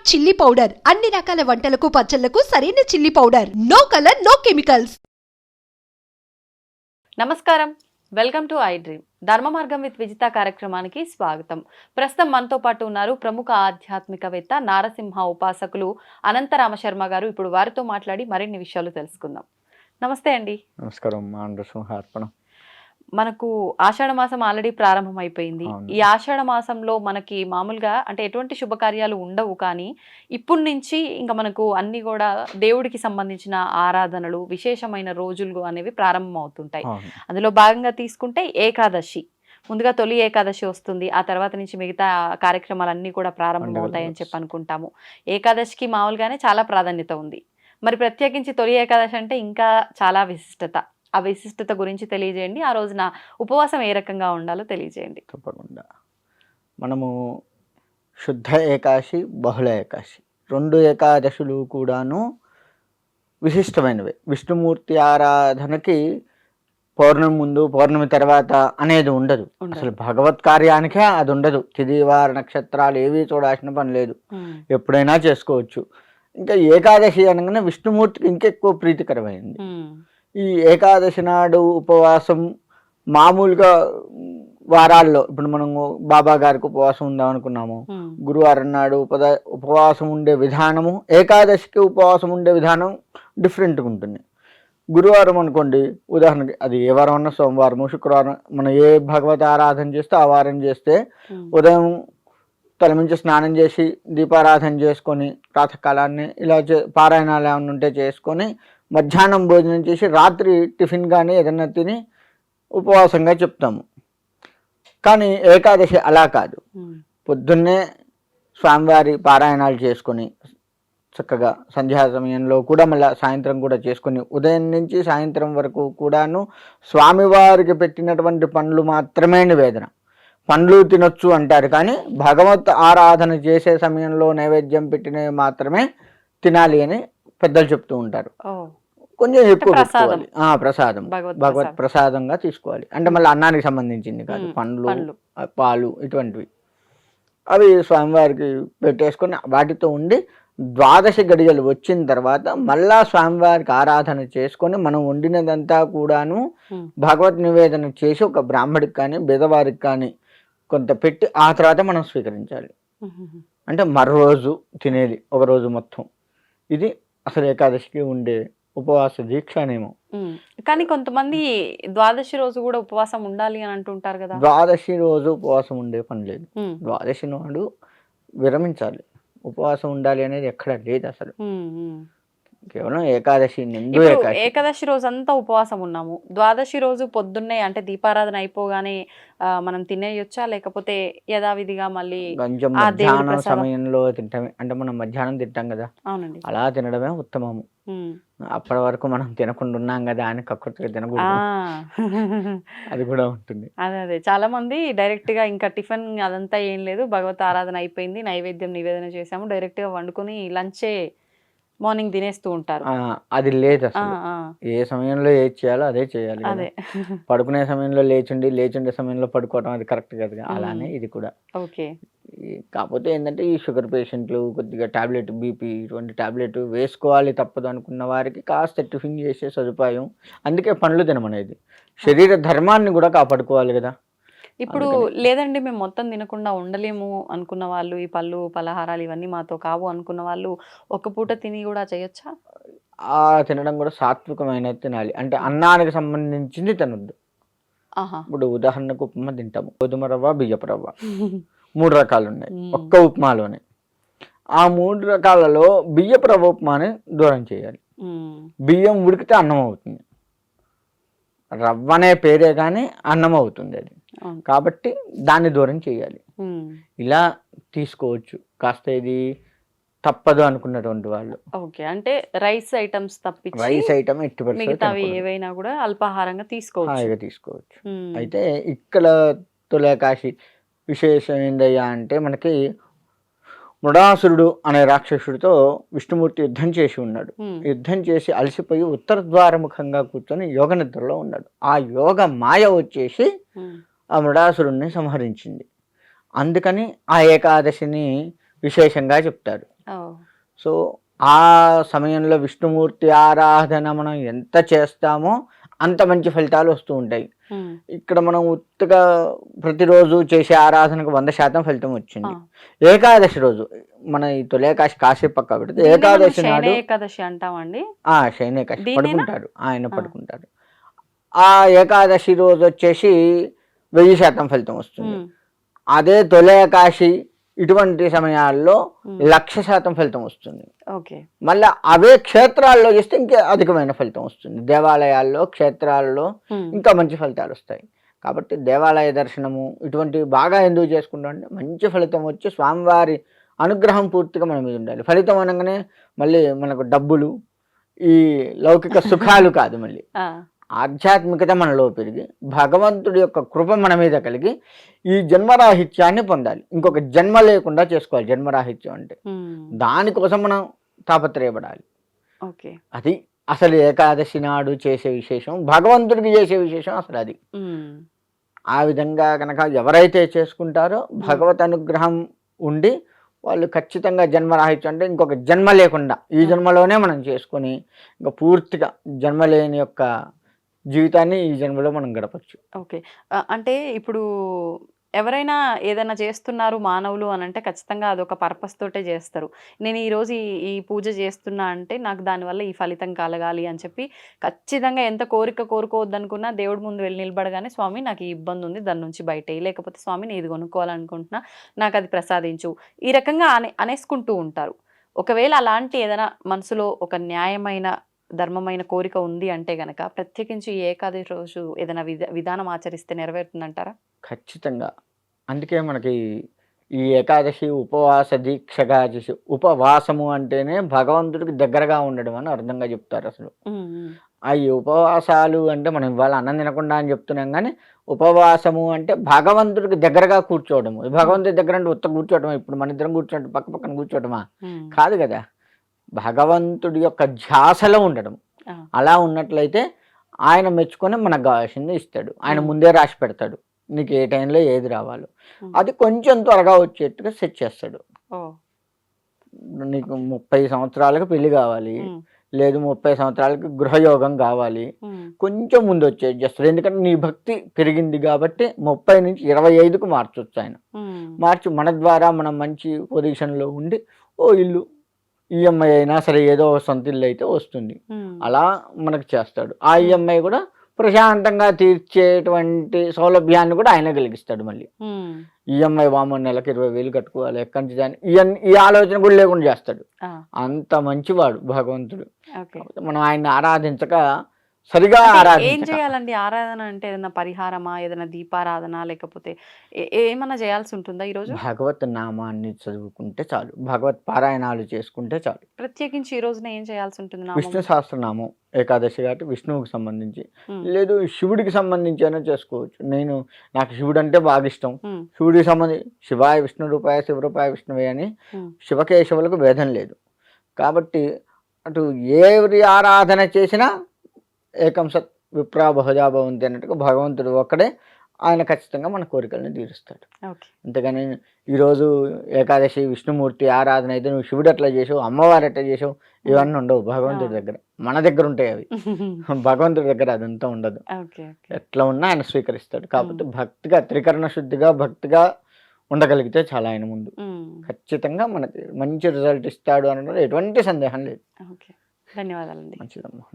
Chilli powder అన్ని రకాల వంటలకు పచ్చళ్లకు సరైన chilli powder. No colour no chemicals. నమస్కారం, వెల్కమ్ టు ఐ డ్రీమ్. ధర్మ మార్గం విత్ విజిత కార్యక్రమానికి స్వాగతం. ప్రస్తుతం మనతో పాటు ఉన్నారు ప్రముఖ ఆధ్యాత్మికవేత్త నారసింహ ఉపాసకులు అనంత రామశర్మ గారు. ఇప్పుడు వారితో మాట్లాడి మరిన్ని విషయాలు తెలుసుకుందాం. నమస్తే అండి. నమస్కారం. నరసింహార్పణం. మనకు ఆషాఢ మాసం ఆల్రెడీ ప్రారంభం అయిపోయింది. ఈ ఆషాఢ మాసంలో మనకి మామూలుగా అంటే ఎటువంటి శుభకార్యాలు ఉండవు, కానీ ఇప్పటి నుంచి ఇంకా మనకు అన్ని కూడా దేవుడికి సంబంధించిన ఆరాధనలు, విశేషమైన రోజులు అనేవి ప్రారంభం అవుతుంటాయి. అందులో భాగంగా తీసుకుంటే ఏకాదశి, ముందుగా తొలి ఏకాదశి వస్తుంది. ఆ తర్వాత నుంచి మిగతా కార్యక్రమాలన్నీ కూడా ప్రారంభం అవుతాయని చెప్పి అనుకుంటాము. ఏకాదశికి మామూలుగానే చాలా ప్రాధాన్యత ఉంది. మరి ప్రత్యేకించి తొలి ఏకాదశి అంటే ఇంకా చాలా విశిష్టత. ఆ విశిష్టత గురించి తెలియజేయండి. ఆ రోజున ఉపవాసం ఏ రకంగా ఉండాలో తెలియజేయండి. తప్పకుండా. మనము శుద్ధ ఏకాదశి, బహుళ ఏకాదశి, రెండు ఏకాదశులు కూడాను విశిష్టమైనవి. విష్ణుమూర్తి ఆరాధనకి పౌర్ణమి ముందు, పౌర్ణమి తర్వాత అనేది ఉండదు. అసలు భగవత్ కార్యానికే అది ఉండదు. తిథివార నక్షత్రాలు ఏవి చూడాల్సిన పని లేదు, ఎప్పుడైనా చేసుకోవచ్చు. ఇంకా ఏకాదశి అనగానే విష్ణుమూర్తికి ఇంకెక్కువ ప్రీతికరమైంది. ఈ ఏకాదశి నాడు ఉపవాసం మామూలుగా వారాల్లో ఇప్పుడు మనము బాబా గారికి ఉపవాసం ఉందాం అనుకున్నాము, గురువారం నాడు ఉపవాసం ఉండే విధానము, ఏకాదశికి ఉపవాసం ఉండే విధానం డిఫరెంట్గా ఉంటుంది. గురువారం అనుకోండి, ఉదాహరణకి అది ఏ వారం అన్నా, సోమవారము, శుక్రవారం, మనం ఏ భగవత ఆరాధన చేస్తే ఆ వారం చేస్తే ఉదయం తలమించి స్నానం చేసి దీపారాధన చేసుకొని ప్రాతకాలాన్ని ఇలా పారాయణాలు ఏమైనా ఉంటే చేసుకొని మధ్యాహ్నం భోజనం చేసి రాత్రి టిఫిన్ కానీ ఏదన్నా తిని ఉపవాసంగా చెప్తాము. కానీ ఏకాదశి అలా కాదు. పొద్దున్నే స్వామివారి పారాయణాలు చేసుకొని చక్కగా సంధ్యా సమయంలో కూడా మళ్ళీ సాయంత్రం కూడా చేసుకొని ఉదయం నుంచి సాయంత్రం వరకు కూడాను స్వామివారికి పెట్టినటువంటి పండ్లు మాత్రమే నివేదన. పండ్లు తినొచ్చు అంటారు, కానీ భగవత్ ఆరాధన చేసే సమయంలో నైవేద్యం పెట్టినవి మాత్రమే తినాలి అని పెద్దలు చెప్తూ ఉంటారు. కొంచెం ఎక్కువ పెట్టుకోవాలి. ప్రసాదం భగవత్ ప్రసాదంగా తీసుకోవాలి. అంటే మళ్ళీ అన్నానికి సంబంధించింది కాదు, పండ్లు, పాలు ఇటువంటివి అవి స్వామివారికి పెట్టేసుకొని వాటితో ఉండి ద్వాదశి గడియలు వచ్చిన తర్వాత మళ్ళా స్వామివారికి ఆరాధన చేసుకొని మనం వండినదంతా కూడాను భగవత్ నివేదన చేసి ఒక బ్రాహ్మడికి కానీ బెదవారికి కానీ కొంత పెట్టి ఆ తర్వాత మనం స్వీకరించాలి. అంటే మరో రోజు తినేది ఒక రోజు మొత్తం. ఇది అసలు ఏకాదశికి ఉండే ఉపవాస దీక్షనేమో. కానీ కొంతమంది ద్వాదశి రోజు కూడా ఉపవాసం ఉండాలి అని అంటుంటారు కదా. ద్వాదశి రోజు ఉపవాసం ఉండే పని లేదు. ద్వాదశి నాడు విరమించాలి. ఉపవాసం ఉండాలి అనేది ఎక్కడ లేదు అసలు. కేవలం ఏకాదశి నిండు ఏకాదశి రోజు అంతా ఉపవాసం ఉన్నాము. ద్వాదశి రోజు పొద్దున్నే అంటే దీపారాధన అయిపోగానే మనం తినేయొచ్చా, లేకపోతే యథావిధిగా మళ్ళీ కొంచెం మధ్యాహ్నం సమయంలో తింటామే? అంటే మనం మధ్యాహ్నం తింటాం కదా, అవునండి, అలా తినడమే ఉత్తమము. అప్పటి వరకు మనం తినకుండా ఉన్నాం కదా అని కక్కుర్తిగా తినకూడదు. అది కూడా ఉంటుంది. అదే చాలా మంది డైరెక్ట్ గా ఇంకా టిఫిన్ అదంతా ఏం లేదు, భగవత్ ఆరాధన అయిపోయింది, నైవేద్యం నివేదన చేసాము, డైరెక్ట్ గా వండుకొని లంచే మార్నింగ్ తినేస్తూ ఉంటారు. అది లేదు అసలు. ఏ సమయంలో ఏది చేయాలో అదే చేయాలి. అదే పడుకునే సమయంలో లేచుండే సమయంలో పడుకోవడం అది కరెక్ట్ కదా. అలానే ఇది కూడా. ఓకే. కాకపోతే ఏంటంటే ఈ షుగర్ పేషెంట్లు కొద్దిగా టాబ్లెట్, బీపీ ఇటువంటి టాబ్లెట్ వేసుకోవాలి తప్పదు అనుకున్న వారికి కాస్త టిఫిన్ చేసే సదుపాయం. అందుకే పండ్లు తినమనేది. శరీర ధర్మాన్ని కూడా కాపాడుకోవాలి కదా. ఇప్పుడు లేదండి మేము మొత్తం తినకుండా ఉండలేము అనుకున్న వాళ్ళు, ఈ పళ్ళు పలహారాలు ఇవన్నీ మాతో కావు అనుకున్న వాళ్ళు ఒక పూట తిని కూడా చేయొచ్చా? తినడం కూడా సాత్వికమైన తినాలి. అంటే అన్నానికి సంబంధించింది తినొద్దు. ఇప్పుడు ఉదాహరణకు ఉప్మా తింటాము, గోధుమ రవ్వ, బియ్యపు రవ్వ 3 రకాలు ఉన్నాయి ఒక్క ఉప్మాలోనే. ఆ 3 రకాలలో బియ్యపు రవ్వ ఉప్మాని దూరం చేయాలి. బియ్యం ఉడికితే అన్నం అవుతుంది. రవ్వ అనే పేరే కానీ అన్నం అవుతుంది అది. కాబట్టి దాన్ని దూరం చేయాలి. ఇలా తీసుకోవచ్చు కాస్త. ఇది తప్పదు అనుకున్నటువంటి వాళ్ళు ఓకే. అంటే రైస్ ఐటమ్స్ తప్పించి రైస్ ఐటమ్ మిగతావి ఏవైనా కూడా అల్పాహారంగా తీసుకోవచ్చు. అయితే ఇక్కడ తులాకాశి విశేషం ఏందయ్యా అంటే, మనకి మృడాసురుడు అనే రాక్షసుడితో విష్ణుమూర్తి యుద్ధం చేసి ఉన్నాడు. యుద్ధం చేసి అలసిపోయి ఉత్తర ద్వారముఖంగా కూర్చొని యోగ నిద్రలో ఉన్నాడు. ఆ యోగ మాయ వచ్చేసి ఆ మృడాసురుణ్ణి సంహరించింది. అందుకని ఆ ఏకాదశిని విశేషంగా చెప్తారు. ఓ. సో ఆ సమయంలో విష్ణుమూర్తి ఆరాధన మనం ఎంత చేస్తామో అంత మంచి ఫలితాలు వస్తూ ఉంటాయి. ఉమ్. ఇక్కడ మనం ఉత్తగా ప్రతిరోజు చేసే ఆరాధనకు 100% ఫలితం ఆ. వచ్చింది. ఏకాదశి రోజు మన ఈ తొలి ఏకాదశి కాసేపు పక్క పెడితే దీన్నే మనం ఏకాదశి శయన నాడు ఏకాదశి అంటామండి. శయన ఏకాదశి దీన్నేనా? పడుకుంటారు, ఆయన ఆ. పడుకుంటారు. ఆ ఏకాదశి రోజు వచ్చేసి 1000% ఫలితం వస్తుంది. ఉమ్. అదే తొలి ఏకాదశి ఇటువంటి సమయాల్లో ఉమ్. 1,00,000% ఫలితం వస్తుంది. ఓకే. మళ్ళీ అవే క్షేత్రాల్లో చేస్తే ఇంకా అధికమైన ఫలితం వస్తుంది. దేవాలయాల్లో క్షేత్రాల్లో ఉమ్. ఇంకా మంచి ఫలితాలు వస్తాయి. కాబట్టి దేవాలయ దర్శనము ఇటువంటివి బాగా ఎందుకు చేసుకుంటాం అంటే మంచి ఫలితం వచ్చి స్వామివారి అనుగ్రహం పూర్తిగా మన మీద ఉండాలి. ఫలితం అనగానే మళ్ళీ మనకు డబ్బులు ఈ లౌకిక సుఖాలు కాదు, మళ్ళీ ఆ. ఆధ్యాత్మికత మనలో పెరిగి భగవంతుడి యొక్క కృప మన మీద కలిగి ఈ జన్మరాహిత్యాన్ని పొందాలి. ఇంకొక జన్మ లేకుండా చేసుకోవాలి జన్మరాహిత్యం అంటే. ఉమ్. దానికోసం మనం తాపత్రయపడాలి. ఓకే. అది అసలు ఏకాదశి నాడు చేసే విశేషం, భగవంతుడికి చేసే విశేషం అసలు అది. ఉమ్. ఆ విధంగా కనుక ఎవరైతే చేసుకుంటారో భగవత్ అనుగ్రహం ఉండి వాళ్ళు ఖచ్చితంగా జన్మరాహిత్యం అంటే ఇంకొక జన్మ లేకుండా ఈ జన్మలోనే మనం చేసుకొని ఇంకా పూర్తిగా జన్మ లేని యొక్క జీవితాన్ని ఈ జన్మలో మనం గడపచ్చు. ఓకే. అంటే ఇప్పుడు ఎవరైనా ఏదైనా చేస్తున్నారు మానవులు అని అంటే ఖచ్చితంగా అదొక పర్పస్ తోటే చేస్తారు. నేను ఈరోజు ఈ పూజ చేస్తున్నా అంటే నాకు దానివల్ల ఈ ఫలితం కలగాలి అని చెప్పి ఖచ్చితంగా ఎంత కోరుకోవద్దనుకున్నా దేవుడి ముందు వెళ్ళి నిలబడగానే స్వామి నాకు ఈ ఇబ్బంది ఉంది, దాని నుంచి బయట లేకపోతే స్వామి నేను ఇది కొనుక్కోవాలనుకుంటున్నా, నాకు అది ప్రసాదించు, ఈ రకంగా అనేసుకుంటూ ఉంటారు. ఒకవేళ అలాంటి ఏదైనా మనసులో ఒక న్యాయమైన ధర్మమైన కోరిక ఉంది అంటే గనక ప్రత్యేకించి ఈ ఏకాదశి రోజు ఏదైనా విధానం ఆచరిస్తే నెరవేరుతుందంటారా? ఖచ్చితంగా. అందుకే మనకి ఈ ఏకాదశి ఉపవాస దీక్షగా చేసి, ఉపవాసము అంటేనే భగవంతుడికి దగ్గరగా ఉండడం అని అర్థంగా చెప్తారు అసలు. ఈ ఉపవాసాలు అంటే మనం ఇవాళ అన్నం తినకుండా అని చెప్తున్నాం, కానీ ఉపవాసము అంటే భగవంతుడికి దగ్గరగా కూర్చోవడము. భగవంతుడి దగ్గర అంటే ఉత్త కూర్చోవడమా? ఇప్పుడు మన ఇద్దరం కూర్చోవడం పక్క పక్కన కూర్చోవడమా? కాదు కదా. భగవంతుడి యొక్క ధ్యాసలో ఉండడం. అలా ఉన్నట్లయితే ఆయన మెచ్చుకొని మనకు కావాల్సింది ఇస్తాడు. ఆయన ముందే రాసి పెడతాడు నీకు ఏ టైంలో ఏది రావాలో. అది కొంచెం త్వరగా వచ్చేట్టుగా సెట్ చేస్తాడు. నీకు 30 సంవత్సరాలకు పెళ్లి కావాలి, లేదు 30 సంవత్సరాలకి గృహయోగం కావాలి, కొంచెం ముందు వచ్చేది చేస్తాడు. ఎందుకంటే నీ భక్తి పెరిగింది కాబట్టి 30 నుంచి 25కు మార్చొచ్చు ఆయన. మార్చి మన ద్వారా మనం మంచి పొజిషన్లో ఉండి ఓ ఇల్లు ఈఎంఐ అయినా సరే ఏదో సొంత ఇల్లు అయితే వస్తుంది. అలా మనకు చేస్తాడు. ఆ ఈఎంఐ కూడా ప్రశాంతంగా తీర్చేటువంటి సౌలభ్యాన్ని కూడా ఆయన కలిగిస్తాడు. మళ్ళీ ఈఎంఐ వామో నెలకు 20,000 కట్టుకోవాలి ఎక్కడి నుంచి దాన్ని ఈ ఆలోచన కూడా లేకుండా చేస్తాడు. అంత మంచివాడు భగవంతుడు. మనం ఆయన్ని ఆరాధించక సరిగా ఏం చేయాలండి? ఆరాధన అంటే ఏదైనా పరిహారమా, ఏదైనా దీపారాధన, లేకపోతే ఏమన్నా చేయాల్సి ఉంటుందా ఈరోజు? భగవత్ నామాన్ని చదువుకుంటే చాలు, భగవత్ పారాయణాలు చేసుకుంటే చాలు. ప్రత్యేకించి ఈ రోజున ఏం చేయాల్సి ఉంటుంది? విష్ణు సహస్రనామం ఏకాదశి కాబట్టి విష్ణువుకి సంబంధించి, లేదు శివుడికి సంబంధించి అయినా చేసుకోవచ్చు. నాకు శివుడు అంటే బాగా ఇష్టం. శివుడికి సంబంధించి శివాయ విష్ణు రూపాయ శివరూపాయ విష్ణువే అని శివకేశవులకు భేదం లేదు. కాబట్టి అటు ఎవరి ఆరాధన చేసినా ఏకం సత్ విప్రా బహుజా భవంతి అన్నట్టుగా భగవంతుడు ఒక్కడే, ఆయన ఖచ్చితంగా మన కోరికలను తీరుస్తాడు. అంతేగాని ఈరోజు ఏకాదశి విష్ణుమూర్తి ఆరాధన అయితే నువ్వు శివుడు ఎట్లా చేసావు, అమ్మవారు ఎట్లా చేసావు, ఇవన్నీ ఉండవు భగవంతుడి దగ్గర. మన దగ్గర ఉంటాయి అవి, భగవంతుడి దగ్గర అదంతా ఉండదు. ఎట్లా ఉన్నా ఆయన స్వీకరిస్తాడు. కాకపోతే భక్తిగా త్రికరణ శుద్ధిగా భక్తిగా ఉండగలిగితే చాలా ఆయన ముందు ఖచ్చితంగా మనకి మంచి రిజల్ట్ ఇస్తాడు అనడంలో ఎటువంటి సందేహం లేదు. ధన్యవాదాలండి. మంచిదమ్మా.